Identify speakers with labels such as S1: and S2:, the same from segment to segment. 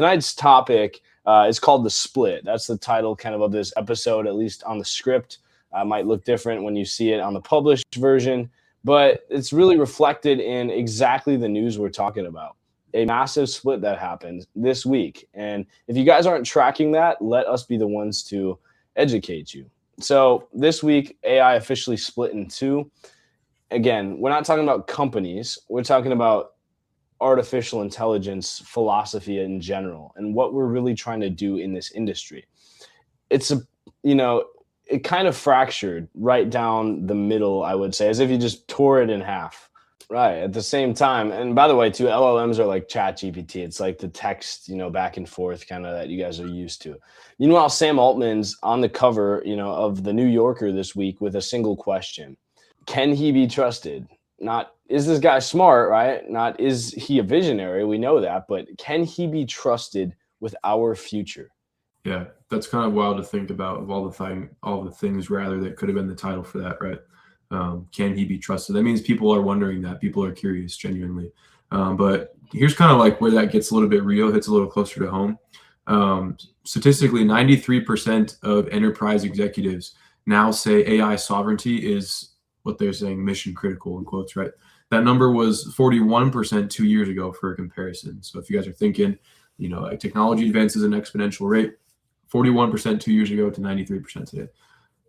S1: tonight's topic is called The Split. That's the title kind of this episode, at least on the script. Might look different when you see it on the published version, but it's really reflected in exactly the news we're talking about. A massive split that happened this week. And if you guys aren't tracking that, let us be the ones to educate you. So this week, AI officially split in two. Again, we're not talking about companies. We're talking about artificial intelligence philosophy in general and what we're really trying to do in this industry. It's it kind of fractured right down the middle, I would say, as if you just tore it in half. Right. At the same time, and by the way, too, LLMs are like ChatGPT. It's like the text, back and forth kind of that you guys are used to. Meanwhile, Sam Altman's on the cover, of the New Yorker this week with a single question. Can he be trusted? Not, is this guy smart, right? Not, is he a visionary? We know that, but can he be trusted with our future?
S2: Yeah, that's kind of wild to think about, of all the things rather that could have been the title for that, right? Can he be trusted? That means people are wondering that. People are curious, genuinely. But here's kind of like where that gets a little bit real, hits a little closer to home. Statistically, 93% of enterprise executives now say AI sovereignty is what they're saying mission critical, in quotes, right? That number was 41% 2 years ago, for a comparison. So if you guys are thinking, like technology advances at an exponential rate, 41% 2 years ago to 93% today.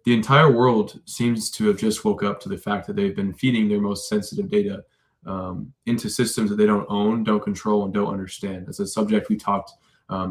S2: The entire world seems to have just woke up to the fact that they've been feeding their most sensitive data into systems that they don't own, don't control, and don't understand. That's a subject we talked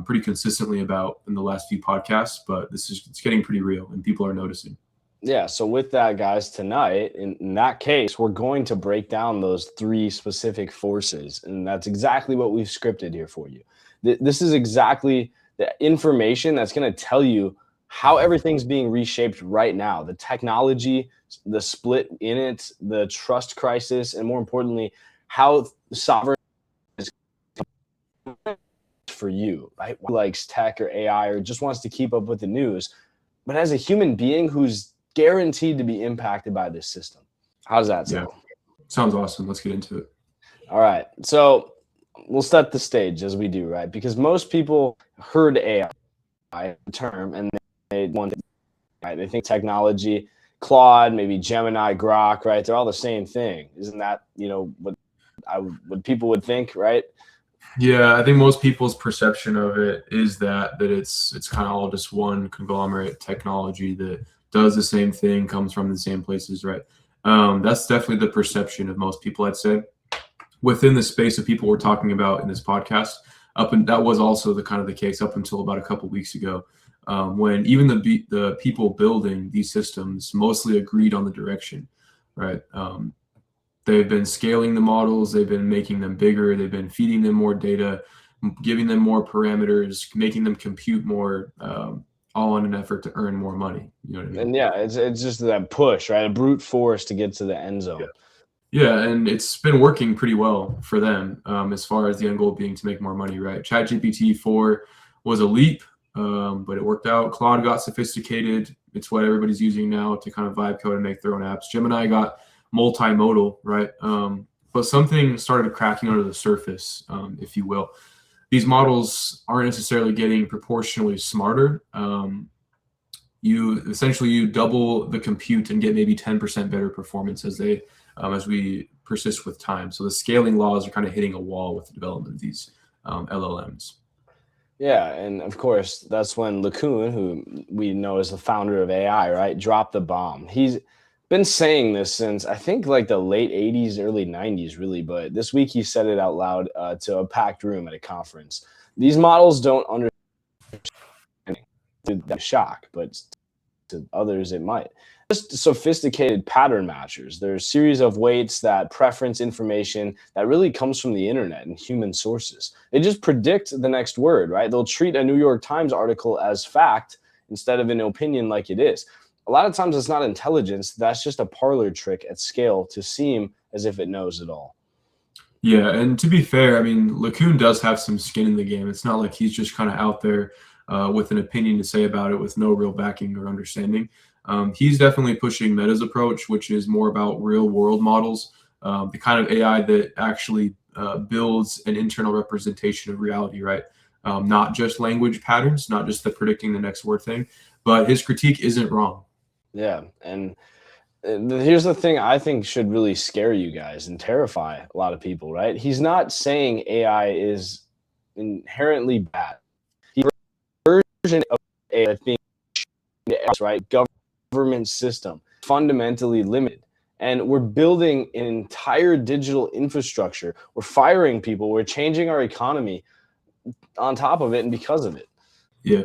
S2: pretty consistently about in the last few podcasts, but it's getting pretty real and people are noticing.
S1: Yeah, so with that, guys, tonight, in that case, we're going to break down those three specific forces, and that's exactly what we've scripted here for you. This is exactly the information that's going to tell you how everything's being reshaped right now. The technology, the split in it, the trust crisis, and more importantly, how sovereign is for you, right? Who likes tech or AI or just wants to keep up with the news, but as a human being who's guaranteed to be impacted by this system. How does that sound?
S2: Yeah. Sounds awesome. Let's get into it.
S1: All right. So we'll set the stage as we do, right? Because most people heard AI term and they want, right? They think technology, Claude, maybe Gemini, Grok, right? They're all the same thing. Isn't that, what people would think, right?
S2: Yeah, I think most people's perception of it is that it's kind of all just one conglomerate technology that does the same thing, comes from the same places, right? That's definitely the perception of most people, I'd say. Within the space of people we're talking about in this podcast, that was also the case up until about a couple weeks ago, when even the people building these systems mostly agreed on the direction, right? They've been scaling the models, they've been making them bigger, they've been feeding them more data, giving them more parameters, making them compute more, all in an effort to earn more money. You know what I mean?
S1: And yeah, it's just that push, right? A brute force to get to the end zone.
S2: Yeah, and it's been working pretty well for them, as far as the end goal being to make more money, right? ChatGPT 4 was a leap, but it worked out. Claude got sophisticated. It's what everybody's using now to kind of vibe code and make their own apps. Gemini got multimodal, right? But something started cracking under the surface, if you will. These models aren't necessarily getting proportionally smarter. You double the compute and get maybe 10% better performance as we persist with time. So the scaling laws are kind of hitting a wall with the development of these LLMs.
S1: Yeah, and of course, that's when LeCun, who we know as the founder of AI, right, dropped the bomb. He's been saying this since, I think, like the late 80s, early 90s, really, but this week he said it out loud to a packed room at a conference. These models don't understand the shock, but to others it might. Just sophisticated pattern matchers. There's a series of weights that preference information that really comes from the internet and human sources. They just predict the next word, right? They'll treat a New York Times article as fact instead of an opinion like it is. A lot of times it's not intelligence. That's just a parlor trick at scale to seem as if it knows it all.
S2: Yeah, and to be fair, I mean, LeCun does have some skin in the game. It's not like he's just kind of out there with an opinion to say about it with no real backing or understanding. He's definitely pushing Meta's approach, which is more about real world models, the kind of AI that actually builds an internal representation of reality, right? not just language patterns, not just the predicting the next word thing, but his critique isn't wrong.
S1: Yeah, and here's the thing I think should really scare you guys and terrify a lot of people, right? He's not saying AI is inherently bad. He's a version of AI that's being right government system fundamentally limited. And we're building an entire digital infrastructure. We're firing people. We're changing our economy on top of it and because of it.
S2: Yeah.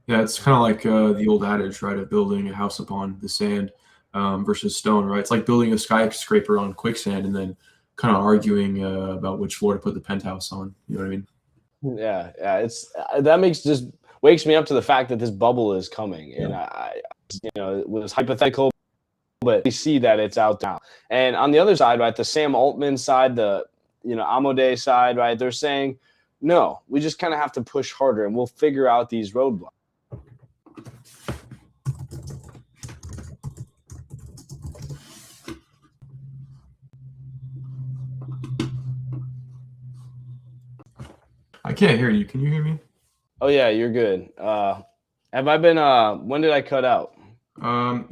S2: Yeah, it's kind of like the old adage, right, of building a house upon the sand versus stone, right? It's like building a skyscraper on quicksand and then kind of arguing about which floor to put the penthouse on. You know what I mean?
S1: Yeah. It's that makes just wakes me up to the fact that this bubble is coming, and
S2: Yeah.
S1: it was hypothetical, but we see that it's out now. And on the other side, right, the Sam Altman side, the Amode side, right, they're saying, no, we just kind of have to push harder, and we'll figure out these roadblocks.
S2: I can't hear you. Can you hear me?
S1: Oh yeah, you're good. Have I been? When did I cut out?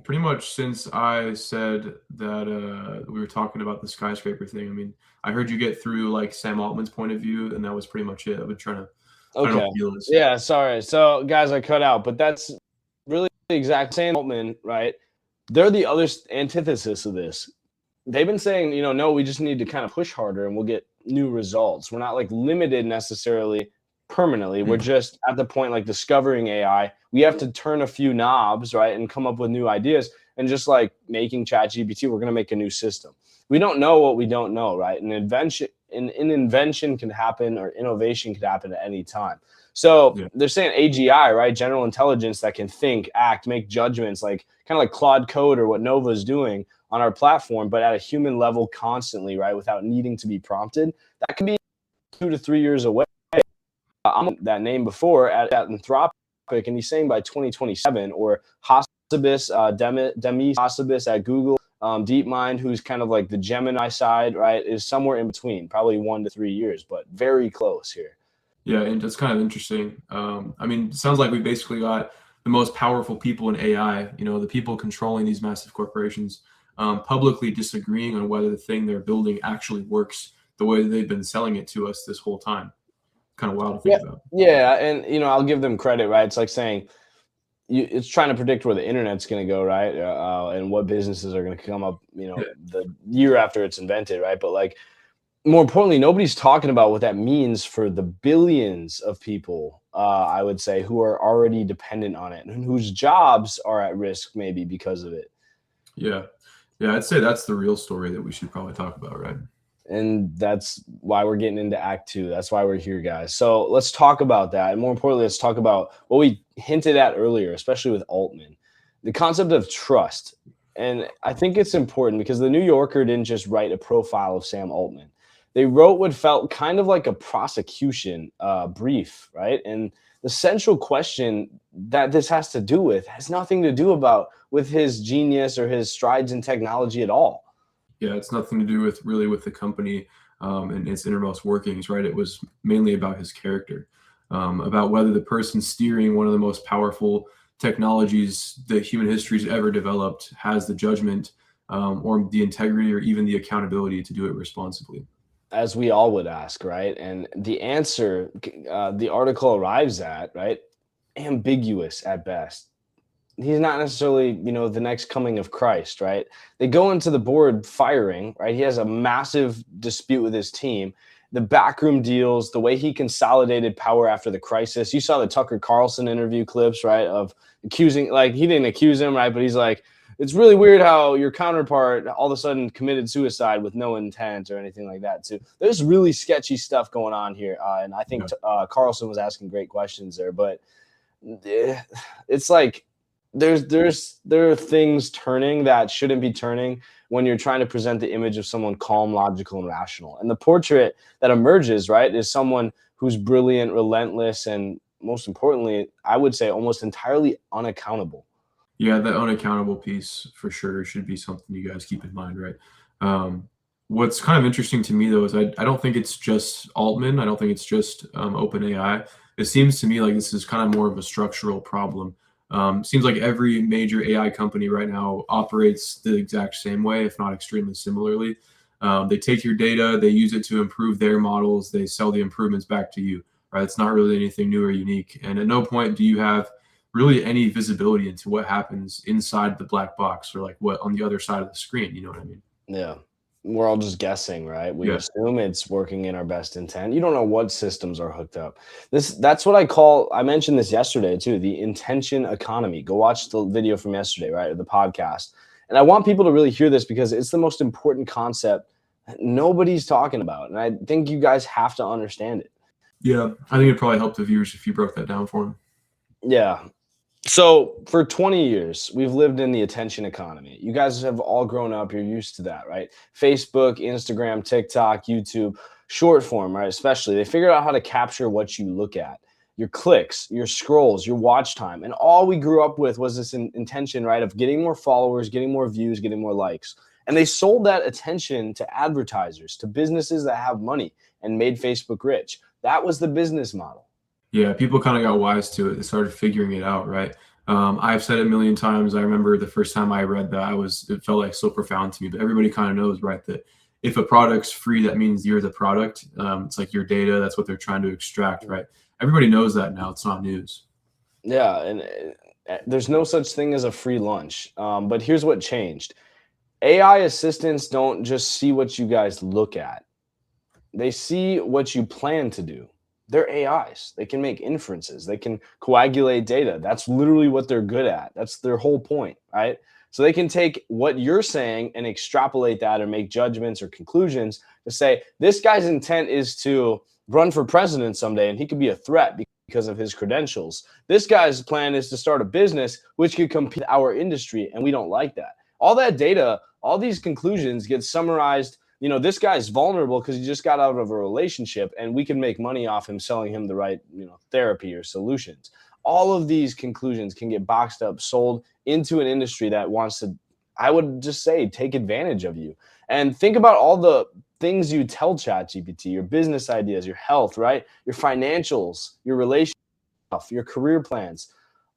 S2: Pretty much since I said that we were talking about the skyscraper thing. I mean, I heard you get through like Sam Altman's point of view, and that was pretty much it. I've been trying to. I don't know
S1: Okay.
S2: if you feel this.
S1: Yeah, sorry. So guys, I cut out, but that's really the exact same Altman, right? They're the other antithesis of this. They've been saying, no, we just need to kind of push harder and we'll get new results. We're not like limited necessarily permanently. We're just at the point like discovering AI. We have to turn a few knobs, right, and come up with new ideas. And just like making ChatGPT, we're going to make a new system. We don't know what we don't know, right? An invention can happen, or innovation can happen at any time. So they're saying AGI, right? General intelligence that can think, act, make judgments, like kind of like Claude Code or what Nova is doing on our platform, but at a human level constantly, right? Without needing to be prompted. That could be 2 to 3 years away. I'm that name before at Anthropic, and he's saying by 2027, or Hassabis, Demis Hassabis at Google, DeepMind, who's kind of like the Gemini side, right, is somewhere in between, probably 1 to 3 years, but very close here.
S2: Yeah, and that's kind of interesting. I mean, it sounds like we basically got the most powerful people in AI, the people controlling these massive corporations, publicly disagreeing on whether the thing they're building actually works the way that they've been selling it to us this whole time. Kind of wild to think about.
S1: Yeah, and I'll give them credit, right? It's like saying it's trying to predict where the internet's going to go, right? And what businesses are going to come up, the year after it's invented, right? But like, more importantly, nobody's talking about what that means for the billions of people, I would say, who are already dependent on it and whose jobs are at risk maybe because of it.
S2: Yeah, I'd say that's the real story that we should probably talk about, right?
S1: And that's why we're getting into Act 2. That's why we're here, guys. So let's talk about that. And more importantly, let's talk about what we hinted at earlier, especially with Altman, the concept of trust. And I think it's important because the New Yorker didn't just write a profile of Sam Altman. They wrote what felt kind of like a prosecution brief, right? And the central question that this has to do with has nothing to do with his genius or his strides in technology at all.
S2: Yeah, it's nothing to do with the company and its innermost workings, right? It was mainly about his character, about whether the person steering one of the most powerful technologies that human history's ever developed has the judgment or the integrity or even the accountability to do it responsibly.
S1: As we all would ask, right? And the answer the article arrives at, right, ambiguous at best. He's not necessarily, the next coming of Christ, right? They go into the board firing, right? He has a massive dispute with his team. The backroom deals, the way he consolidated power after the crisis. You saw the Tucker Carlson interview clips, right? Of accusing, like, he didn't accuse him, right? But he's like, it's really weird how your counterpart all of a sudden committed suicide with no intent or anything like that, too. There's really sketchy stuff going on here. And I think Carlson was asking great questions there. But it's like, there are things turning that shouldn't be turning when you're trying to present the image of someone calm, logical, and rational. And the portrait that emerges, right, is someone who's brilliant, relentless, and most importantly, I would say almost entirely unaccountable.
S2: Yeah, that unaccountable piece for sure should be something you guys keep in mind, right? What's kind of interesting to me, though, is I don't think it's just Altman. I don't think it's just OpenAI. It seems to me like this is kind of more of a structural problem. Seems like every major AI company right now operates the exact same way, if not extremely similarly. They take your data, they use it to improve their models, they sell the improvements back to you, right? It's not really anything new or unique. And at no point do you have really any visibility into what happens inside the black box or like what on the other side of the screen. You know what I mean?
S1: Yeah. We're all just guessing, right? We
S2: Yeah.
S1: assume it's working in our best intent. You don't know what systems are hooked up. That's what I call, I mentioned this yesterday too, the intention economy. Go watch the video from yesterday, right? Or the podcast. And I want people to really hear this because it's the most important concept that nobody's talking about. And I think you guys have to understand it.
S2: Yeah. I think it'd probably help the viewers if you broke that down for them.
S1: Yeah. So for 20 years, we've lived in the attention economy. You guys have all grown up. You're used to that, right? Facebook, Instagram, TikTok, YouTube, short form, right? Especially, they figured out how to capture what you look at, your clicks, your scrolls, your watch time. And all we grew up with was this intention, right? Of getting more followers, getting more views, getting more likes. And they sold that attention to advertisers, to businesses that have money and made Facebook rich. That was the business model.
S2: Yeah, people kind of got wise to it. They started figuring it out, right? I've said it a million times. I remember the first time I read that, it felt like so profound to me. But everybody kind of knows, right, that if a product's free, that means you're the product. It's like your data. That's what they're trying to extract, right? Everybody knows that now. It's not news.
S1: Yeah, and there's no such thing as a free lunch. But here's what changed. AI assistants don't just see what you guys look at. They see what you plan to do. They're AIs. They can make inferences. They can coagulate data. That's literally what they're good at. That's their whole point, right? So they can take what you're saying and extrapolate that or make judgments or conclusions to say, this guy's intent is to run for president someday and he could be a threat because of his credentials. This guy's plan is to start a business which could compete with our industry, and we don't like that. All that data, all these conclusions get summarized. This guy's vulnerable because he just got out of a relationship and we can make money off him selling him the right, therapy or solutions. All of these conclusions can get boxed up, sold into an industry that wants to, I would just say, take advantage of you. And think about all the things you tell ChatGPT, your business ideas, your health, right? Your financials, your relationship, your career plans,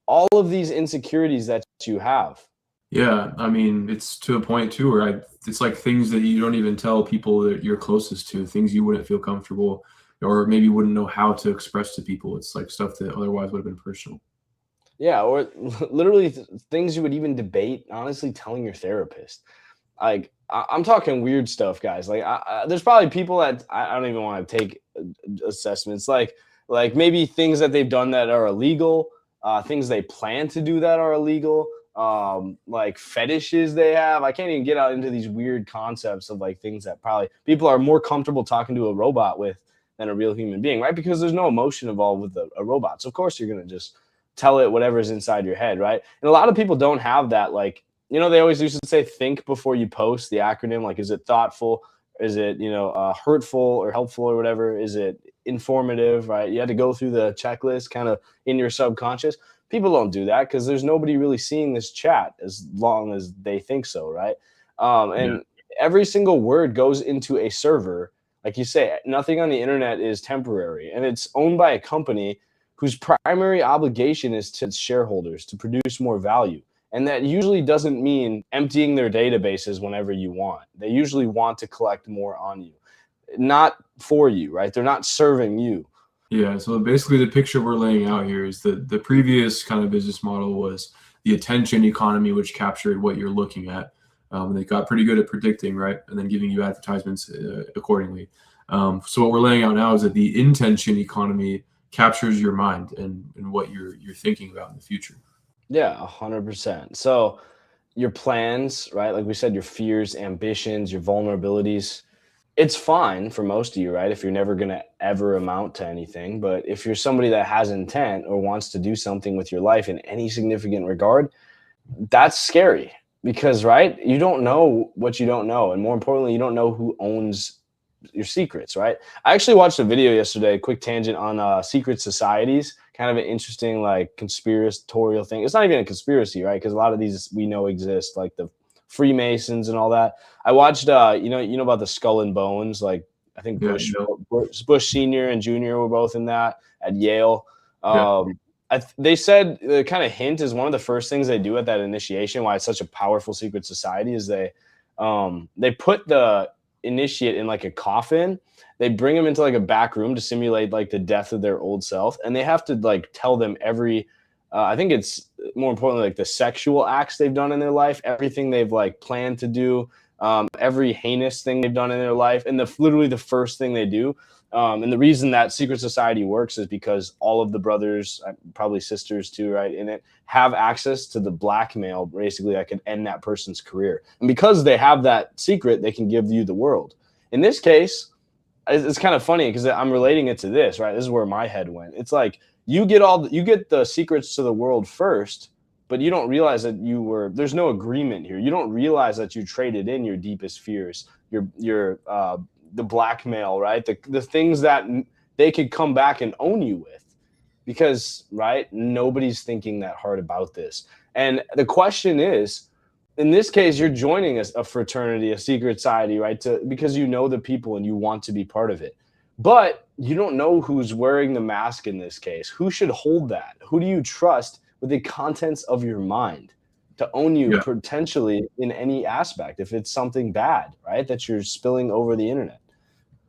S1: all of these insecurities that you have.
S2: Yeah, I mean, it's to a point too where it's like things that you don't even tell people that you're closest to, things you wouldn't feel comfortable or maybe wouldn't know how to express to people. It's like stuff that otherwise would have been personal.
S1: Yeah, or literally things you would even debate, honestly, telling your therapist. Like, I'm talking weird stuff, guys. Like, there's probably people that I don't even want to take assessments. Like maybe things that they've done that are illegal, things they plan to do that are illegal, like fetishes they have. I can't even get out into these weird concepts of like things that probably people are more comfortable talking to a robot with than a real human being, right? Because there's no emotion involved with a robot. So of course you're going to just tell it whatever's inside your head, right? And a lot of people don't have that. Like, they always used to say think before you post, the acronym. Like, is it thoughtful? Is it, hurtful or helpful or whatever? Is it informative, right? You had to go through the checklist kind of in your subconscious. People don't do that because there's nobody really seeing this chat as long as they think so, right? And every single word goes into a server. Like you say, nothing on the internet is temporary, and it's owned by a company whose primary obligation is to its shareholders to produce more value. And that usually doesn't mean emptying their databases whenever you want. They usually want to collect more on you, not for you, right? They're not serving you.
S2: Yeah, so basically the picture we're laying out here is that the previous kind of business model was the attention economy, which captured what you're looking at. And they got pretty good at predicting, right? And then giving you advertisements accordingly. So what we're laying out now is that the intention economy captures your mind and what you're thinking about in the future.
S1: Yeah, 100%. So your plans, right? Like we said, your fears, ambitions, your vulnerabilities, it's fine for most of you, right? If you're never going to ever amount to anything. But if you're somebody that has intent or wants to do something with your life in any significant regard, that's scary because, right? You don't know what you don't know. And more importantly, you don't know who owns your secrets, right? I actually watched a video yesterday, a quick tangent on secret societies, kind of an interesting, like, conspiratorial thing. It's not even a conspiracy, right? Because a lot of these we know exist, like the Freemasons and all that. I watched, you know about the Skull and Bones, like I think
S2: Yeah,
S1: Bush Senior and Junior were both in that at Yale.
S2: yeah,
S1: They said the kind of hint is one of the first things they do at that initiation. Why it's such a powerful secret society is they put the initiate in like a coffin. They bring him into like a back room to simulate like the death of their old self, and they have to like tell them every. I think it's more importantly like the sexual acts they've done in their life, everything they've like planned to do, every heinous thing they've done in their life, and literally the first thing they do. And the reason that secret society works is because all of the brothers, probably sisters too, right, in it, have access to the blackmail basically that could end that person's career. And because they have that secret, they can give you the world. In this case, it's kind of funny because I'm relating it to this, right? This is where my head went. It's like you get the secrets to the world first, but you don't realize that there's no agreement here. You don't realize that you traded in your deepest fears, your the blackmail, right? The things that they could come back and own you with, because right, nobody's thinking that hard about this. And the question is, in this case, you're joining a fraternity, a secret society, right? Because you know the people and you want to be part of it. But you don't know who's wearing the mask in this case. Who should hold that? Who do you trust with the contents of your mind to own you
S2: yeah.
S1: potentially in any aspect if it's something bad, right? That you're spilling over the internet.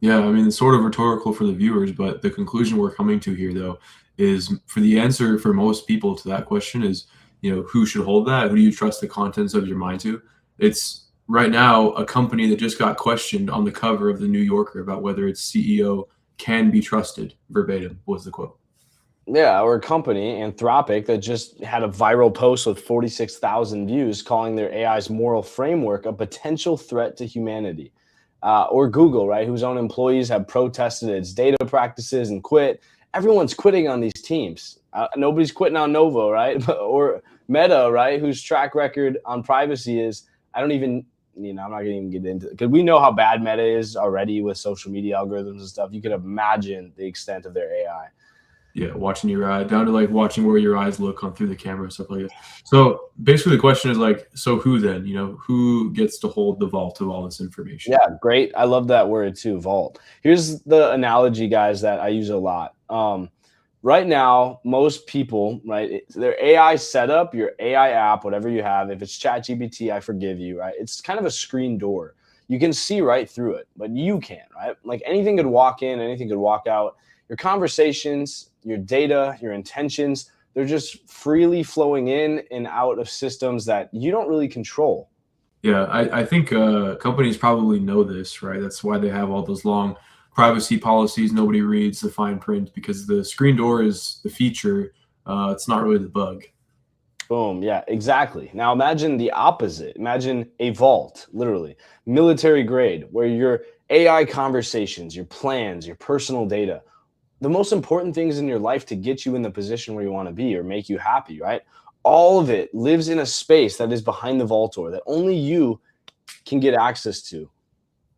S2: Yeah, I mean, it's sort of rhetorical for the viewers, but the conclusion we're coming to here, though, is for the answer for most people to that question is, who should hold that? Who do you trust the contents of your mind to? It's right now a company that just got questioned on the cover of the New Yorker about whether its CEO can be trusted. Verbatim was the quote.
S1: Yeah, or a company, Anthropic, that just had a viral post with 46,000 views calling their AI's moral framework a potential threat to humanity. Or Google, right, whose own employees have protested its data practices and quit. Everyone's quitting on these teams. Nobody's quitting on Novo, right? Or Meta, right, whose track record on privacy is, I'm not going to even get into it because we know how bad Meta is already with social media algorithms and stuff. You can imagine the extent of their AI.
S2: Yeah, watching your eye down to like watching where your eyes look on through the camera and stuff like that. So basically the question is like, so who then, who gets to hold the vault of all this information?
S1: Yeah, great. I love that word too, vault. Here's the analogy, guys, that I use a lot. Right now, most people, right, their AI setup, your AI app, whatever you have, if it's ChatGPT, I forgive you, right? It's kind of a screen door. You can see right through it, but you can't, right? Like anything could walk in, anything could walk out. Your conversations, your data, your intentions, they're just freely flowing in and out of systems that you don't really control.
S2: Yeah, I think companies probably know this, right? That's why they have all those long privacy policies. Nobody reads the fine print because the screen door is the feature. It's not really the bug.
S1: Boom. Yeah, exactly. Now imagine the opposite. Imagine a vault, literally military grade, where your AI conversations, your plans, your personal data, the most important things in your life to get you in the position where you want to be or make you happy, right? All of it lives in a space that is behind the vault door that only you can get access to.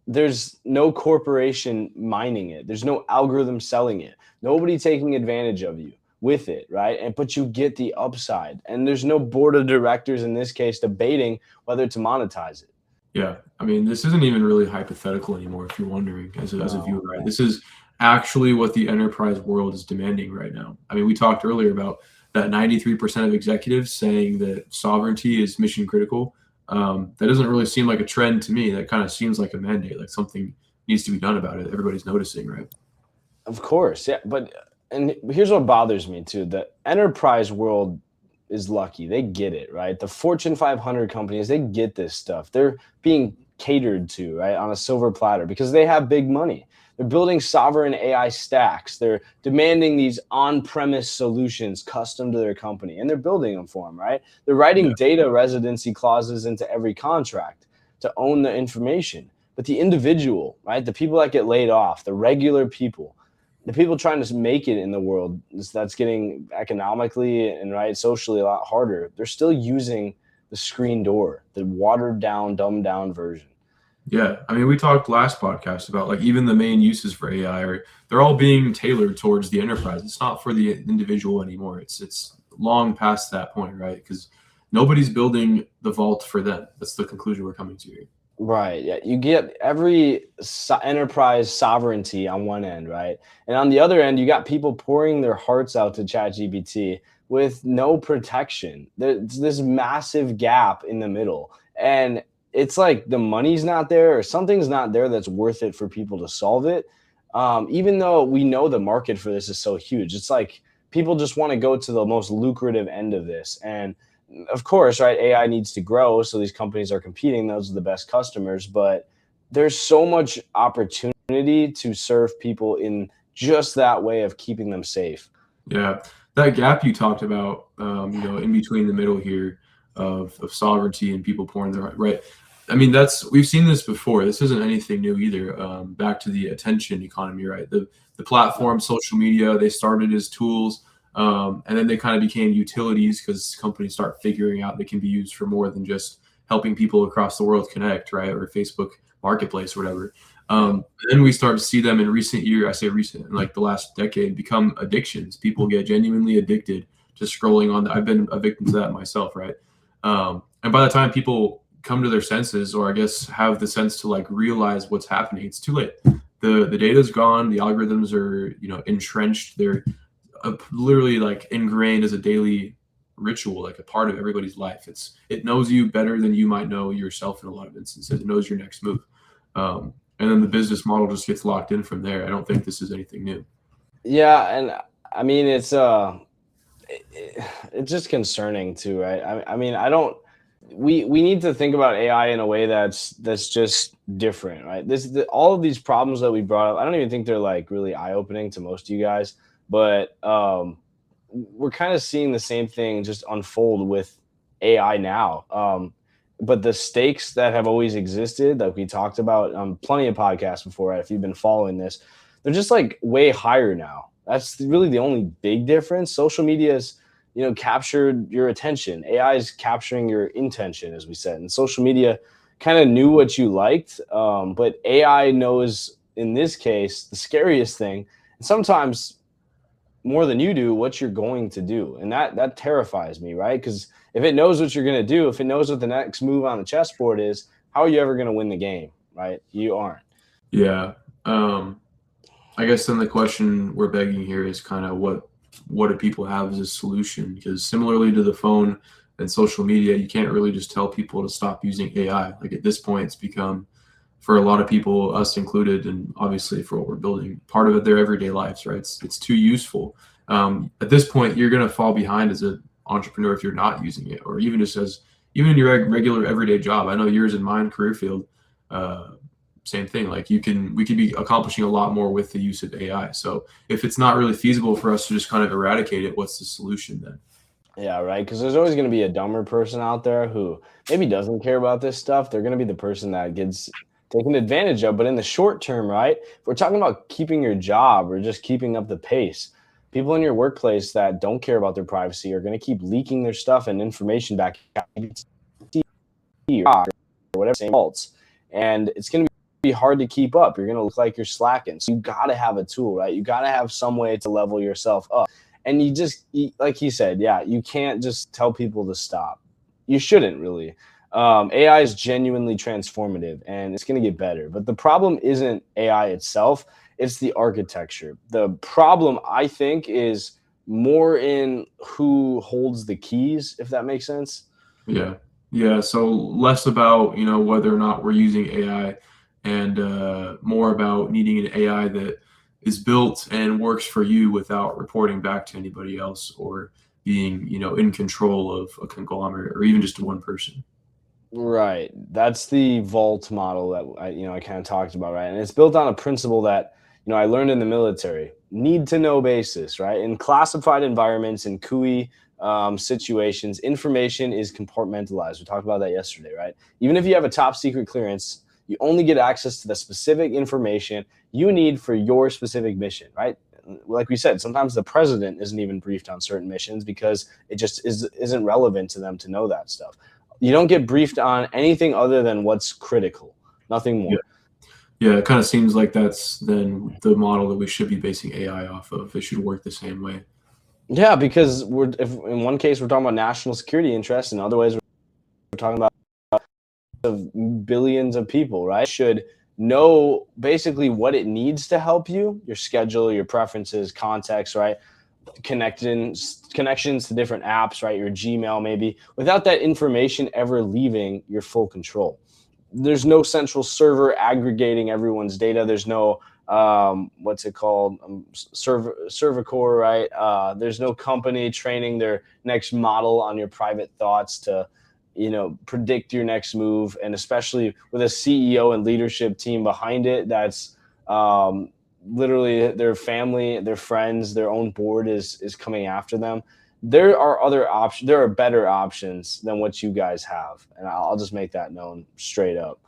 S1: There's no corporation mining it. There's no algorithm selling it. Nobody taking advantage of you with it, right? But you get the upside. And there's no board of directors in this case debating whether to monetize it.
S2: Yeah, I mean, this isn't even really hypothetical anymore, if you're wondering, as a viewer, right? This is actually what the enterprise world is demanding right now. I mean, we talked earlier about that 93% of executives saying that sovereignty is mission critical. That doesn't really seem like a trend to me. That kind of seems like a mandate, like something needs to be done about it. Everybody's noticing, right?
S1: Of course, yeah. And here's what bothers me too. The enterprise world is lucky. They get it, right? The Fortune 500 companies, they get this stuff. They're being catered to, right, on a silver platter because they have big money. They're building sovereign AI stacks. They're demanding these on-premise solutions custom to their company, and they're building them for them, right? They're writing data residency clauses into every contract to own the information. But the individual, right, the people that get laid off, the regular people, the people trying to make it in the world that's getting economically and right socially a lot harder, they're still using the screen door, the watered down, dumbed down version.
S2: Yeah, I mean, we talked last podcast about like even the main uses for AI they're all being tailored towards the enterprise. It's not for the individual anymore. It's long past that point, right? Because nobody's building the vault for them. That's the conclusion we're coming to here.
S1: Right. Yeah. You get every enterprise sovereignty on one end, right? And on the other end, you got people pouring their hearts out to ChatGPT with no protection. There's this massive gap in the middle. And it's like the money's not there or something's not there that's worth it for people to solve it. Even though we know the market for this is so huge, it's like people just want to go to the most lucrative end of this. And of course, right, AI needs to grow, so these companies are competing. Those are the best customers, but there's so much opportunity to serve people in just that way of keeping them safe.
S2: Yeah, that gap you talked about, in between the middle here of sovereignty and people pouring their heart, right. I mean, we've seen this before. This isn't anything new either. Back to the attention economy, right? The platform, social media, they started as tools, and then they kind of became utilities because companies start figuring out they can be used for more than just helping people across the world connect, right? Or Facebook Marketplace or whatever. Then we start to see them in recent year. I say recent, in like the last decade, become addictions. People get genuinely addicted to scrolling on. I've been a victim to that myself, right? And by the time people come to their senses, or I guess have the sense to like realize what's happening, it's too late. The data's gone. The algorithms are entrenched. They're literally like ingrained as a daily ritual, like a part of everybody's life. It knows you better than you might know yourself in a lot of instances. It knows your next move. And then the business model just gets locked in from there. I don't think this is anything new.
S1: Yeah, and I mean it's just concerning too, right? I mean, I don't. We need to think about AI in a way that's just different, right? All of these problems that we brought up. I don't even think they're like really eye opening to most of you guys, but we're kind of seeing the same thing just unfold with AI now. But the stakes that have always existed, that we talked about on plenty of podcasts before, right? If you've been following this, they're just like way higher now. That's really the only big difference. Social media is, captured your attention. AI is capturing your intention, as we said. And social media kind of knew what you liked, but AI knows, in this case, the scariest thing. And sometimes more than you do, what you're going to do, and that terrifies me, right? Because if it knows what you're going to do, if it knows what the next move on the chessboard is, how are you ever going to win the game, right? You aren't.
S2: Yeah. I guess then the question we're begging here is kind of what do people have as a solution? Because similarly to the phone and social media, you can't really just tell people to stop using AI. Like at this point, it's become, for a lot of people, us included, and obviously for what we're building, part of their everyday lives, right? It's too useful. At this point, you're going to fall behind as an entrepreneur if you're not using it, or even even in your regular everyday job. I know yours and mine career field, same thing. Like we could be accomplishing a lot more with the use of AI. So if it's not really feasible for us to just kind of eradicate it, what's the solution then?
S1: Yeah, right. Because there's always going to be a dumber person out there who maybe doesn't care about this stuff. They're going to be the person that gets taken advantage of. But in the short term, right, if we're talking about keeping your job or just keeping up the pace, people in your workplace that don't care about their privacy are going to keep leaking their stuff and information back or whatever, same faults. And it's going to be hard to keep up. You're going to look like you're slacking. So you got to have a tool, right? You got to have some way to level yourself up. And like he said, yeah, you can't just tell people to stop. You shouldn't really. AI is genuinely transformative and it's going to get better. But the problem isn't AI itself, it's the architecture. The problem, I think, is more in who holds the keys, if that makes sense.
S2: Yeah. Yeah. So less about, whether or not we're using AI, and more about needing an AI that is built and works for you without reporting back to anybody else, or being, in control of a conglomerate or even just one person.
S1: Right. That's the vault model that I kind of talked about, right? And it's built on a principle that, I learned in the military, need to know basis, right? In classified environments, in CUI situations, information is compartmentalized. We talked about that yesterday, right? Even if you have a top secret clearance, you only get access to the specific information you need for your specific mission, right? Like we said, sometimes the president isn't even briefed on certain missions because it just isn't relevant to them to know that stuff. You don't get briefed on anything other than what's critical, nothing more.
S2: Yeah. Yeah, it kind of seems like that's then the model that we should be basing AI off of. It should work the same way.
S1: Yeah, because if in one case we're talking about national security interests, in other ways we're talking about of billions of people, right? Should know basically what it needs to help you, your schedule, your preferences, context, right? Connections to different apps, right? Your Gmail, maybe, without that information ever leaving your full control. There's no central server aggregating everyone's data. There's no what's it called, server core, right? There's no company training their next model on your private thoughts to predict your next move. And especially with a CEO and leadership team behind it, that's literally their family, their friends, their own board is coming after them. There are other options. There are better options than what you guys have, and I'll just make that known straight up.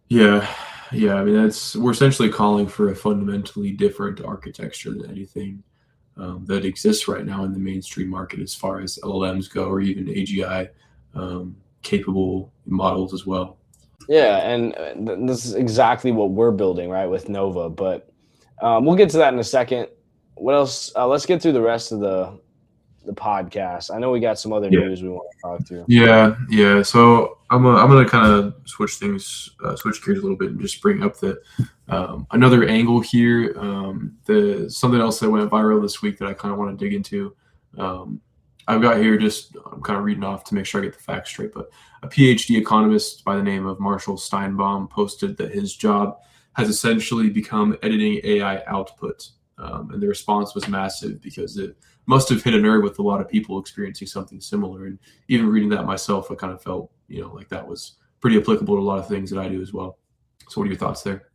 S2: Yeah, yeah. I mean, we're essentially calling for a fundamentally different architecture than anything that exists right now in the mainstream market, as far as LLMs go, or even AGI capable models as well.
S1: Yeah, and this is exactly what we're building, right, with Nova. But we'll get to that in a second. What else? Let's get through the rest of the podcast. I know we got some other
S2: Yeah.
S1: news we want to talk through.
S2: Yeah. So I'm gonna kind of switch gears a little bit and just bring up the another angle here. The something else that went viral this week that I kind of want to dig into. I've got here, just I'm kind of reading off to make sure I get the facts straight, but a PhD economist by the name of Marshall Steinbaum posted that his job has essentially become editing AI output. And the response was massive because it must have hit a nerve with a lot of people experiencing something similar. And even reading that myself, I kind of felt, like that was pretty applicable to a lot of things that I do as well. So what are your thoughts there?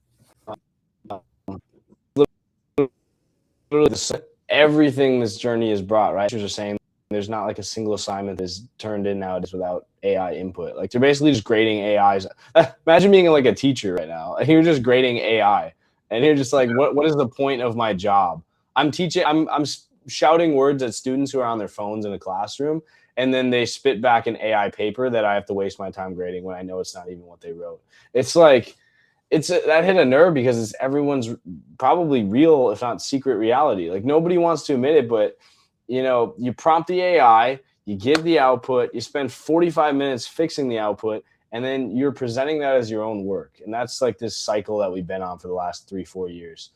S1: Everything this journey has brought, right? Teachers are saying there's not like a single assignment that's turned in nowadays without AI input. Like they're basically just grading AIs. Imagine being like a teacher right now. You're just grading AI, and you're just like, what is the point of my job? I'm teaching. I'm shouting words at students who are on their phones in a classroom, and then they spit back an AI paper that I have to waste my time grading when I know it's not even what they wrote. It's like that hit a nerve because it's everyone's probably real, if not secret reality. Like nobody wants to admit it, but you prompt the AI, you give the output, you spend 45 minutes fixing the output, and then you're presenting that as your own work. And that's like this cycle that we've been on for the last 3-4 years.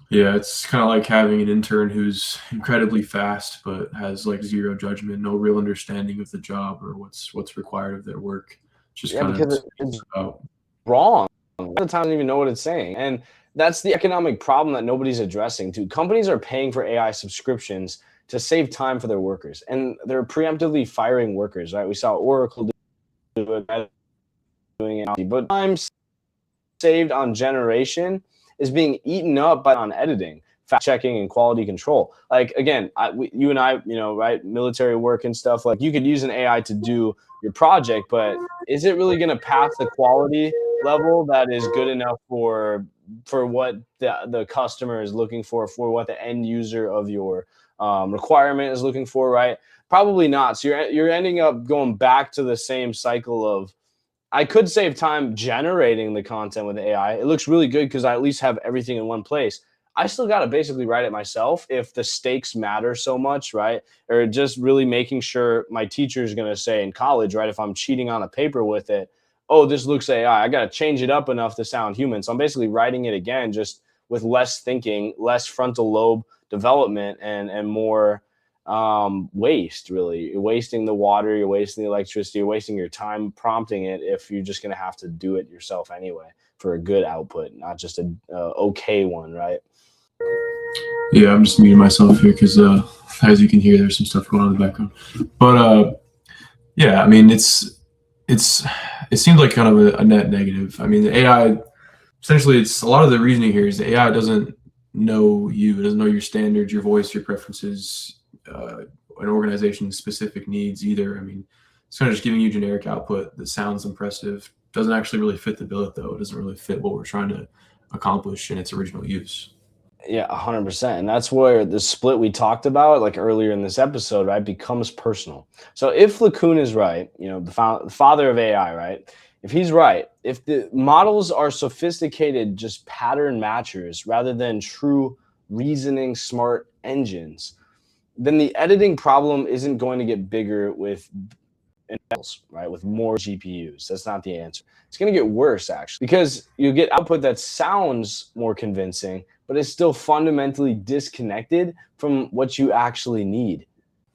S2: Yeah, it's kind of like having an intern who's incredibly fast, but has like zero judgment, no real understanding of the job or what's required of their work. Just
S1: because it's wrong. A lot of times, I don't even know what it's saying. And that's the economic problem that nobody's addressing too. Companies are paying for AI subscriptions to save time for their workers, and they're preemptively firing workers, right? We saw Oracle doing it, but time saved on generation is being eaten up on editing, fact checking, and quality control. Like again, you and I, right, military work and stuff. Like you could use an AI to do your project, but is it really going to pass the quality level that is good enough for what the customer is looking for what the end user of your requirement is looking for, right? Probably not. So you're ending up going back to the same cycle of, I could save time generating the content with AI. It looks really good because I at least have everything in one place. I still got to basically write it myself if the stakes matter so much, right? Or just really making sure my teacher is going to say in college, right, if I'm cheating on a paper with it, oh, this looks AI. I got to change it up enough to sound human. So I'm basically writing it again, just with less thinking, less frontal lobe development, and more waste. Really, you're wasting the water, you're wasting the electricity, you're wasting your time prompting it if you're just going to have to do it yourself anyway for a good output, not just a okay one, right?
S2: Yeah, I'm just muting myself here because as you can hear, there's some stuff going on in the background. But yeah, I mean, it seems like kind of a net negative. I mean, the AI, essentially, it's a lot of the reasoning here is the AI doesn't know you, it doesn't know your standards, your voice, your preferences, an organization's specific needs either. I mean, it's kind of just giving you generic output that sounds impressive, doesn't actually really fit the bill, though. It doesn't really fit what we're trying to accomplish in its original use.
S1: Yeah, 100%. And that's where the split we talked about, like earlier in this episode, right, becomes personal. So if LeCun is right, the father of AI, right, if he's right, if the models are sophisticated, just pattern matchers rather than true reasoning smart engines, then the editing problem isn't going to get bigger with right, with more GPUs. That's not the answer. It's going to get worse, actually, because you get output that sounds more convincing, but it's still fundamentally disconnected from what you actually need.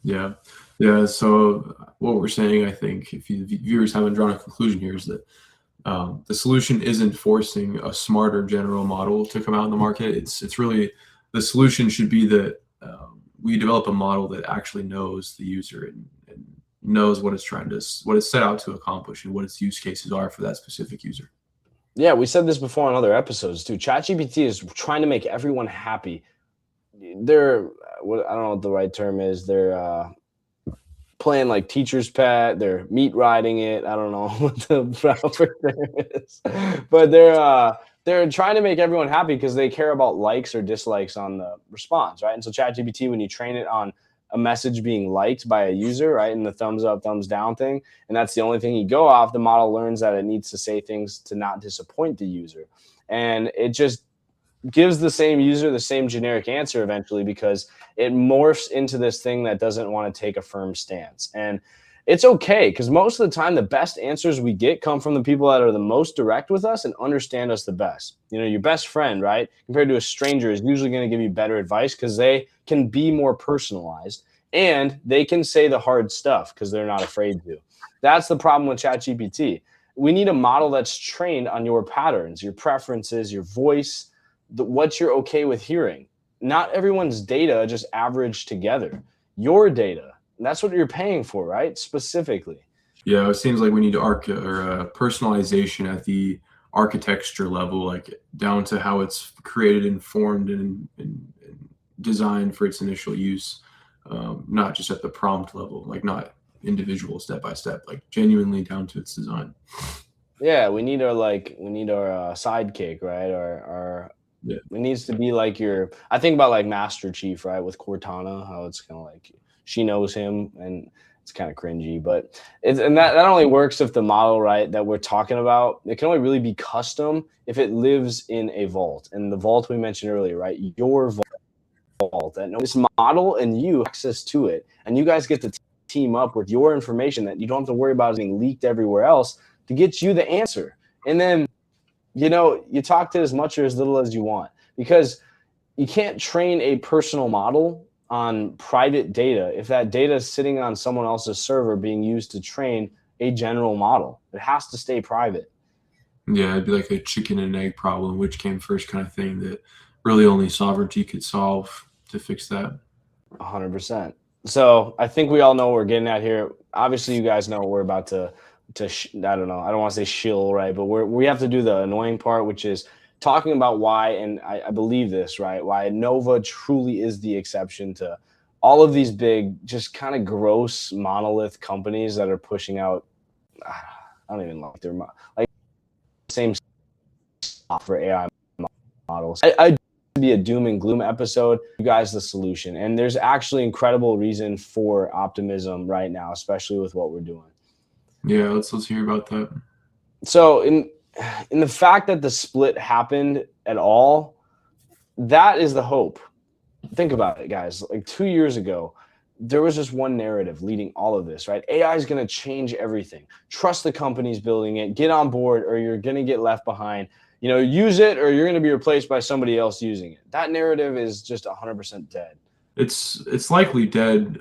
S2: Yeah. Yeah. So what we're saying, I think, if you viewers haven't drawn a conclusion here, is that the solution isn't forcing a smarter general model to come out in the market. It's really, the solution should be that we develop a model that actually knows the user and knows what it's set out to accomplish and what its use cases are for that specific user.
S1: Yeah, we said this before on other episodes too. ChatGPT is trying to make everyone happy. They're, what, I don't know what the right term is. They're playing like teacher's pet. They're meat riding it. I don't know what the proper term is, but they're trying to make everyone happy because they care about likes or dislikes on the response, right? And so ChatGPT, when you train it on a message being liked by a user, right, and the thumbs up, thumbs down thing, and that's the only thing you go off, the model learns that it needs to say things to not disappoint the user, and it just gives the same user the same generic answer eventually because it morphs into this thing that doesn't want to take a firm stance. And it's okay because most of the time the best answers we get come from the people that are the most direct with us and understand us the best. You know, your best friend, right, compared to a stranger, is usually going to give you better advice because they can be more personalized and they can say the hard stuff because they're not afraid to. That's the problem with ChatGPT. We need a model that's trained on your patterns, your preferences, your voice, what you're okay with hearing. Not everyone's data just averaged together. Your data, and that's what you're paying for, right? Specifically.
S2: Yeah, it seems like we need personalization at the architecture level, like down to how it's created and formed and designed for its initial use, not just at the prompt level, like not individual step by step, like genuinely down to its design.
S1: Yeah, we need our sidekick, right? Our
S2: Yeah.
S1: It needs to be like I think about like Master Chief, right? With Cortana, how it's kind of like she knows him and it's kind of cringy, but that only works if the model, right, that we're talking about, it can only really be custom if it lives in a vault. And the vault we mentioned earlier, right? Your vault, that this model and you have access to it. And you guys get to team up with your information that you don't have to worry about being leaked everywhere else to get you the answer. And then you talk to as much or as little as you want because you can't train a personal model on private data if that data is sitting on someone else's server being used to train a general model. It has to stay private.
S2: Yeah, it'd be like a chicken and egg problem, which came first kind of thing that really only sovereignty could solve to fix that.
S1: 100%. So I think we all know what we're getting at here. Obviously, you guys know what we're about to I don't know. I don't want to say shill, right? But we have to do the annoying part, which is talking about why, and I believe this, right? Why Nova truly is the exception to all of these big, just kind of gross monolith companies that are pushing out. I don't even like their like same stuff for AI models. I be a doom and gloom episode. You guys, the solution, and there's actually incredible reason for optimism right now, especially with what we're doing.
S2: Yeah, let's hear about that.
S1: So in the fact that the split happened at all, that is the hope. Think about it, guys. Like 2 years ago, there was just one narrative leading all of this, right? AI is going to change everything. Trust the companies building it. Get on board or you're going to get left behind. Use it or you're going to be replaced by somebody else using it. That narrative is just 100% dead.
S2: It's likely dead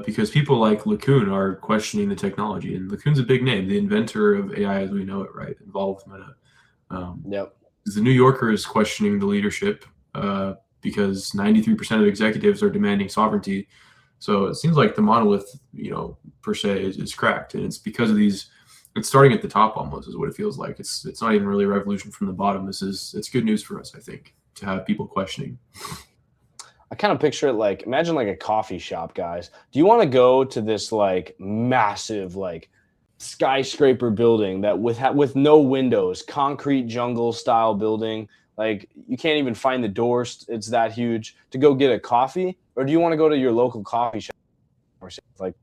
S2: because people like LeCun are questioning the technology, and LeCun's a big name, the inventor of AI as we know it, right? Involved with Meta.
S1: Yep.
S2: The New Yorker is questioning the leadership because 93% of executives are demanding sovereignty. So it seems like the monolith, per se, is cracked, and it's because of these. It's starting at the top almost, is what it feels like. It's not even really a revolution from the bottom. It's good news for us, I think, to have people questioning.
S1: I kind of picture it like, imagine like a coffee shop, guys. Do you want to go to this like massive like skyscraper building that with no windows, concrete jungle style building? Like you can't even find the doors. It's that huge to go get a coffee. Or do you want to go to your local coffee shop or like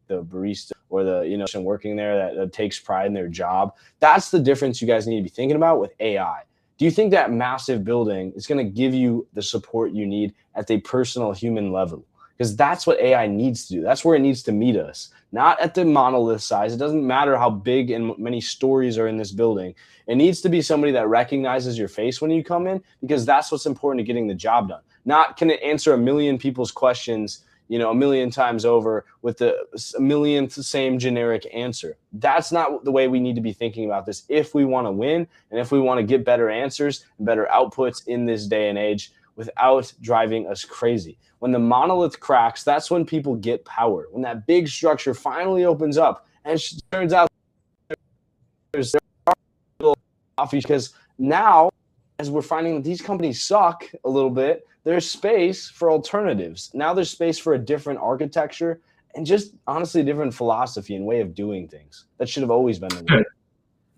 S1: the barista or the person working there that takes pride in their job? That's the difference you guys need to be thinking about with AI. Do you think that massive building is going to give you the support you need at a personal human level? because that's what AI needs to do. That's where it needs to meet us, not at the monolith size. It doesn't matter how big and many stories are in this building. It needs to be somebody that recognizes your face when you come in, because that's what's important to getting the job done. Not can it answer a million people's questions, a million times over with the a millionth same generic answer. That's not the way we need to be thinking about this if we want to win and if we want to get better answers and better outputs in this day and age without driving us crazy. When the monolith cracks, that's when people get power. When that big structure finally opens up, and it turns out there's little coffee, because now, as we're finding that these companies suck a little bit, there's space for alternatives. Now there's space for a different architecture and just honestly a different philosophy and way of doing things. That should have always been the way.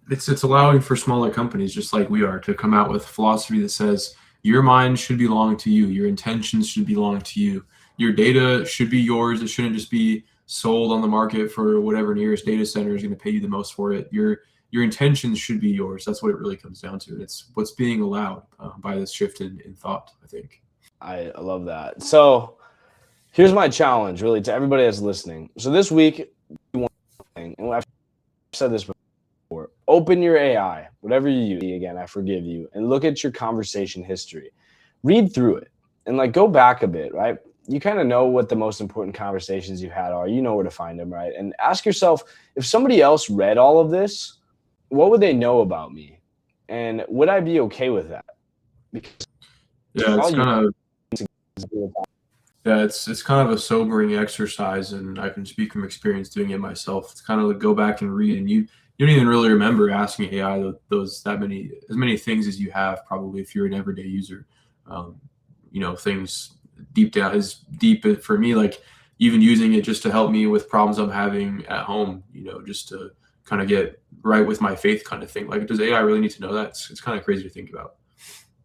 S2: It's allowing for smaller companies just like we are to come out with philosophy that says your mind should belong to you. Your intentions should belong to you. Your data should be yours. It shouldn't just be sold on the market for whatever nearest data center is going to pay you the most for it. Your intentions should be yours. That's what it really comes down to. And it's what's being allowed by this shift in thought, I think.
S1: I love that. So here's my challenge really to everybody that's listening. So this week, one thing, and I've said this before, open your AI, whatever you use, again, I forgive you, and look at your conversation history. Read through it and go back a bit, right? You kind of know what the most important conversations you had are. You know where to find them, right? And ask yourself, if somebody else read all of this, what would they know about me? And would I be okay with that? Because
S2: it's kind of a sobering exercise, and I can speak from experience doing it myself. It's kind of like go back and read, and you don't even really remember asking AI as many things as you have probably if you're an everyday user. Things deep down is deep for me, like even using it just to help me with problems I'm having at home, just to kind of get right with my faith kind of thing. Like, does AI really need to know that? It's kind of crazy to think about.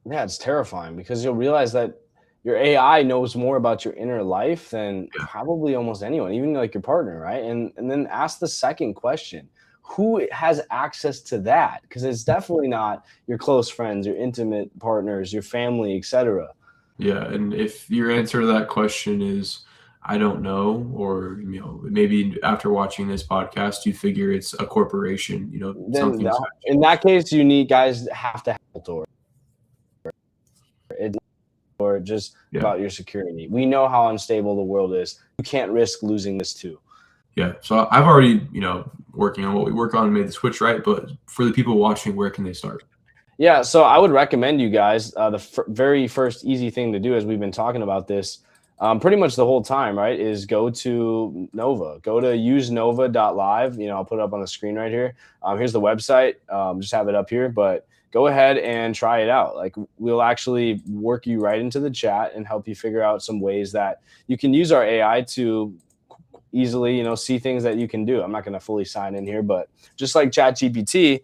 S1: Yeah, it's terrifying because you'll realize that your AI knows more about your inner life than probably almost anyone, even like your partner, right? And then ask the second question. Who has access to that? Because it's definitely not your close friends, your intimate partners, your family, etc.
S2: Yeah, and if your answer to that question is I don't know, or maybe after watching this podcast you figure it's a corporation,
S1: then in that case you guys have to have Altura. Or just about your security. We know how unstable the world is. You can't risk losing this too.
S2: Yeah. So I've already, working on what we work on and made the switch, right? But for the people watching, where can they start?
S1: Yeah. So I would recommend you guys, the very first easy thing to do, as we've been talking about this pretty much the whole time, right, is go to Nova. Go to usenova.live. I'll put it up on the screen right here. Here's the website. Just have it up here. But go ahead and try it out. We'll actually work you right into the chat and help you figure out some ways that you can use our AI to easily, see things that you can do. I'm not going to fully sign in here, but just like ChatGPT,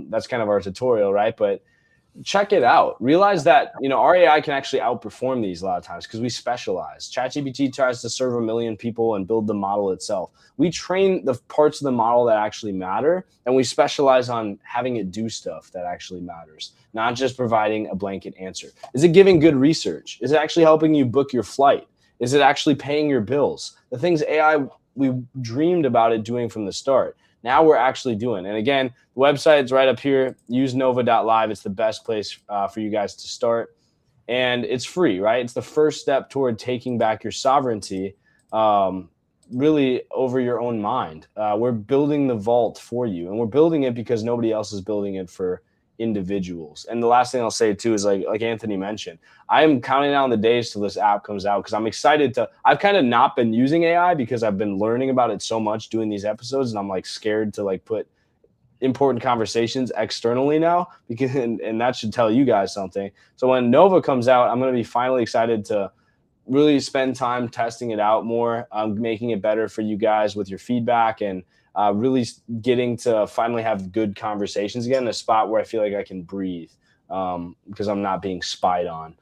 S1: that's kind of our tutorial, right? But check it out. Realize that, our AI can actually outperform these a lot of times because we specialize. ChatGPT tries to serve 1 million people and build the model itself. We train the parts of the model that actually matter, and we specialize on having it do stuff that actually matters, not just providing a blanket answer. Is it giving good research? Is it actually helping you book your flight? Is it actually paying your bills? The things AI, we dreamed about it doing from the start. Now we're actually doing. And again, the website's right up here, usenova.live. It's the best place for you guys to start. And it's free, right? It's the first step toward taking back your sovereignty, really over your own mind. We're building the vault for you, and we're building it because nobody else is building it for individuals. And the last thing I'll say too is like Anthony mentioned, I am counting down the days till this app comes out because I'm excited to. I've kind of not been using AI because I've been learning about it so much doing these episodes, and I'm scared to put important conversations externally now, because and that should tell you guys something. So when Nova comes out, I'm going to be finally excited to really spend time testing it out more, making it better for you guys with your feedback, and really getting to finally have good conversations again, a spot where I feel like I can breathe because I'm not being spied on.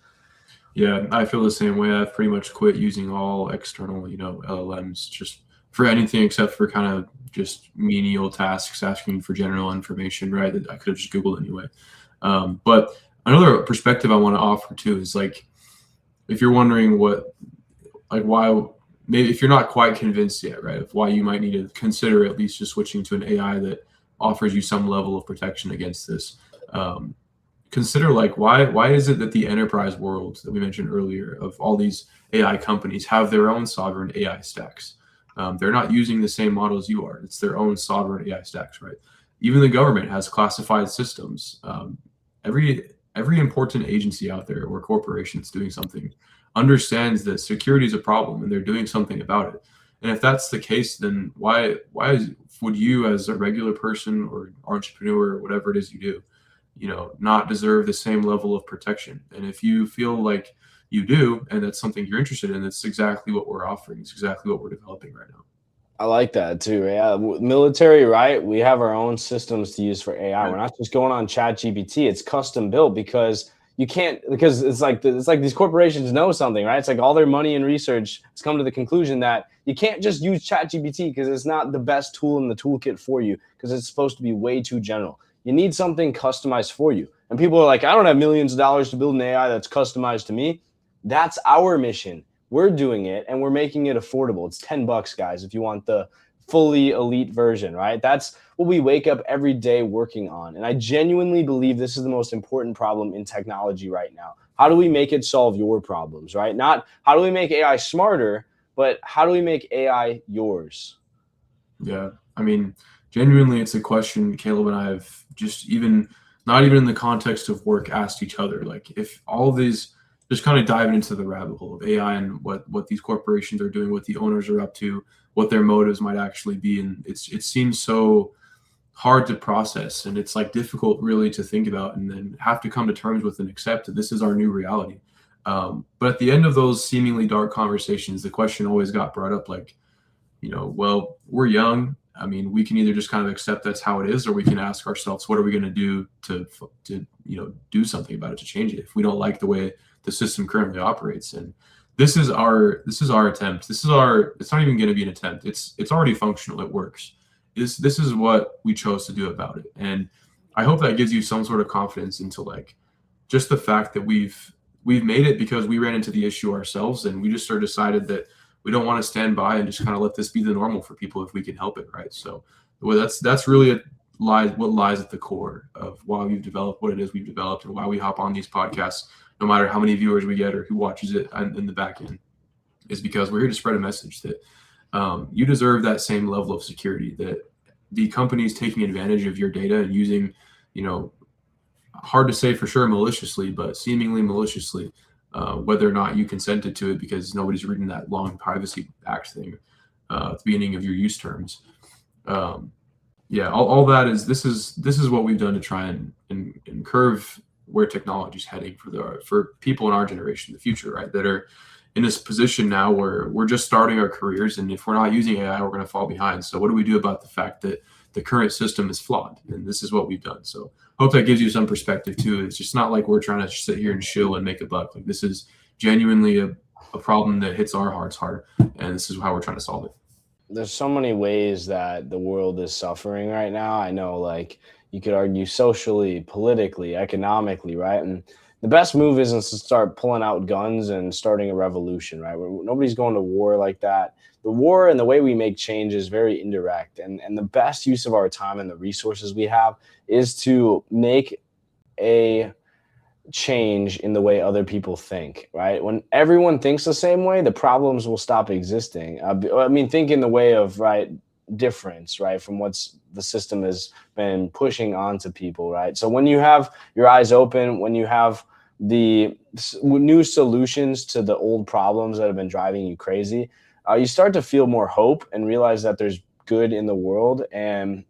S2: Yeah, I feel the same way. I've pretty much quit using all external, LLMs just for anything except for kind of just menial tasks asking for general information, right? That I could have just Googled anyway. But another perspective I want to offer too is if you're wondering what like why maybe if you're not quite convinced yet, right, of why you might need to consider at least just switching to an AI that offers you some level of protection against this. Um, Consider like why is it that the enterprise world that we mentioned earlier of all these AI companies have their own sovereign AI stacks? They're not using the same models you are. It's their own sovereign AI stacks, right? Even the government has classified systems. Every important agency out there or corporation that's doing something understands that security is a problem and they're doing something about it. And if that's the case, then would you as a regular person or entrepreneur or whatever it is you do, not deserve the same level of protection? And if you feel like you do, and that's something you're interested in, that's exactly what we're offering. It's exactly what we're developing right now.
S1: I like that too. Yeah, military, right? We have our own systems to use for AI.
S2: Right.
S1: We're not just going on Chat GPT. It's custom built because you can't because it's like these corporations know something, right? It's like all their money and research has come to the conclusion that you can't just use Chat GPT because it's not the best tool in the toolkit for you because it's supposed to be way too general. You need something customized for you. And people are like, I don't have millions of dollars to build an AI that's customized to me. That's our mission. We're doing it and we're making it affordable. It's $10, guys, if you want the fully elite version, right? That's what we wake up every day working on. And I genuinely believe this is the most important problem in technology right now. How do we make it solve your problems, right? Not how do we make AI smarter, but how do we make AI yours?
S2: Yeah. I mean, genuinely, it's a question Caleb and I have just even not even in the context of work asked each other. Like, if all of these just kind of diving into the rabbit hole of AI and what these corporations are doing, what the owners are up to, what their motives might actually be, and it seems so hard to process, and it's like difficult really to think about, and then have to come to terms with and accept that this is our new reality. But at the end of those seemingly dark conversations, the question always got brought up, like, well, we're young. I mean, we can either just kind of accept that's how it is, or we can ask ourselves, what are we going to do to do something about it, to change it if we don't like the way the system currently operates. And this is our attempt. It's not even going to be an attempt. It's already functional. It works. This is what we chose to do about it. And I hope that gives you some sort of confidence into like just the fact that we've made it because we ran into the issue ourselves, and we just sort of decided that we don't want to stand by and just kind of let this be the normal for people if we can help it, right? So well, that's really what lies at the core of why we've developed what it is we've developed, and why we hop on these podcasts, no matter how many viewers we get or who watches it in the back end, is because we're here to spread a message that you deserve that same level of security, that the companies taking advantage of your data and using, hard to say for sure maliciously, but seemingly maliciously, whether or not you consented to it because nobody's reading that long Privacy Act thing at the beginning of your use terms. Yeah, all that is this is what we've done to try and curve where technology is heading for people in our generation, the future, right? That are in this position now where we're just starting our careers, and if we're not using AI, we're going to fall behind. So what do we do about the fact that the current system is flawed? And this is what we've done. So hope that gives you some perspective too. It's just not like we're trying to sit here and shill and make a buck. Like, this is genuinely a problem that hits our hearts hard, and this is how we're trying to solve it.
S1: There's so many ways that the world is suffering right now. I know, like, you could argue socially, politically, economically, right? And the best move isn't to start pulling out guns and starting a revolution, right? Nobody's going to war like that. The war and the way we make change is very indirect. And the best use of our time and the resources we have is to make a change in the way other people think, right? When everyone thinks the same way, the problems will stop existing. I mean, think in the way of, right, difference, right, from what's the system has been pushing onto people, right? So when you have your eyes open, when you have the new solutions to the old problems that have been driving you crazy, you start to feel more hope and realize that there's good in the world, and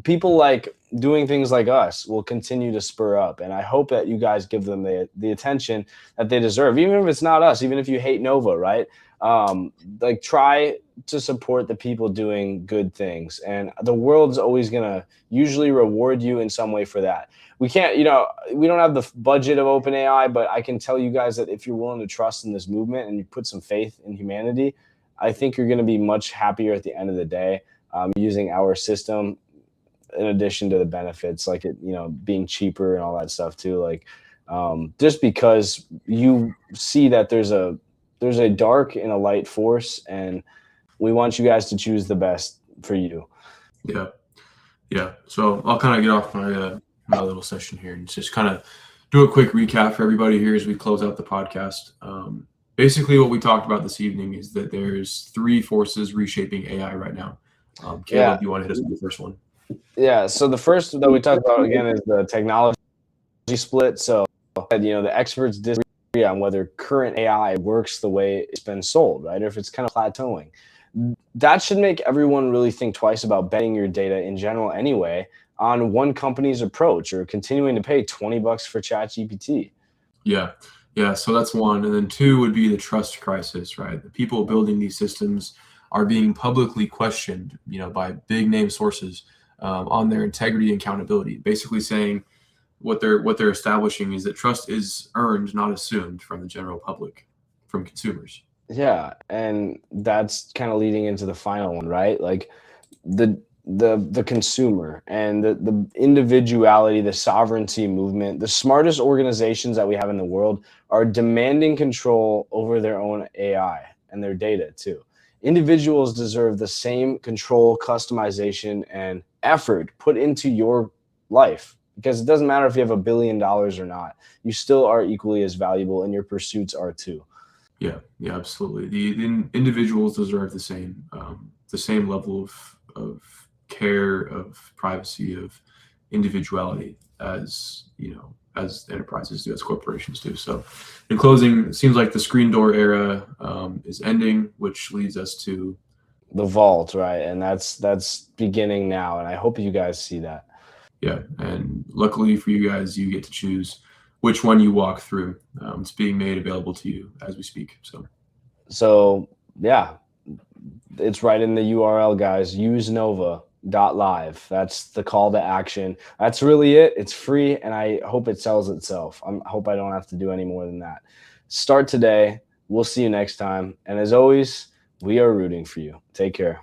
S1: people like doing things like us will continue to spur up. And I hope that you guys give them the attention that they deserve, even if it's not us, even if you hate Nova, right? Like, try to support the people doing good things, and the world's always going to usually reward you in some way for that. We can't, we don't have the budget of OpenAI, but I can tell you guys that if you're willing to trust in this movement and you put some faith in humanity, I think you're going to be much happier at the end of the day, using our system, in addition to the benefits, like it, being cheaper and all that stuff too. Like, just because you see that there's a there's a dark and a light force, and we want you guys to choose the best for you.
S2: Yeah. Yeah. So I'll kind of get off my little session here and just kind of do a quick recap for everybody here as we close out the podcast. Basically, what we talked about this evening is that there's 3 forces reshaping AI right now. Caleb, do you want to hit us with the first one?
S1: Yeah. So the first that we talked about again is the technology split. So, the experts disagree on whether current AI works the way it's been sold, right? Or if it's kind of plateauing. That should make everyone really think twice about betting your data in general anyway on one company's approach or continuing to pay $20 for ChatGPT.
S2: Yeah. Yeah. So that's one. And then 2 would be the trust crisis, right? The people building these systems are being publicly questioned, by big name sources on their integrity and accountability, basically saying what they're establishing is that trust is earned, not assumed from the general public, from consumers.
S1: Yeah, and that's kind of leading into the final one, right? Like the consumer and the individuality, the sovereignty movement, the smartest organizations that we have in the world are demanding control over their own AI and their data too. Individuals deserve the same control, customization, and effort put into your life, because it doesn't matter if you have $1 billion or not. You still are equally as valuable, and your pursuits are too.
S2: Yeah, absolutely. The individuals deserve the same level of care, of privacy, of individuality as as enterprises do, as corporations do. So, in closing, it seems like the screen door era is ending, which leads us to
S1: the vault, right? And that's beginning now, and I hope you guys see that.
S2: Yeah, and luckily for you guys, you get to choose which one you walk through. It's being made available to you as we speak.
S1: So yeah, it's right in the URL, guys. usenova.live. That's the call to action. That's really it. It's free, and I hope it sells itself. I hope I don't have to do any more than that. Start today. We'll see you next time. And as always, we are rooting for you. Take care.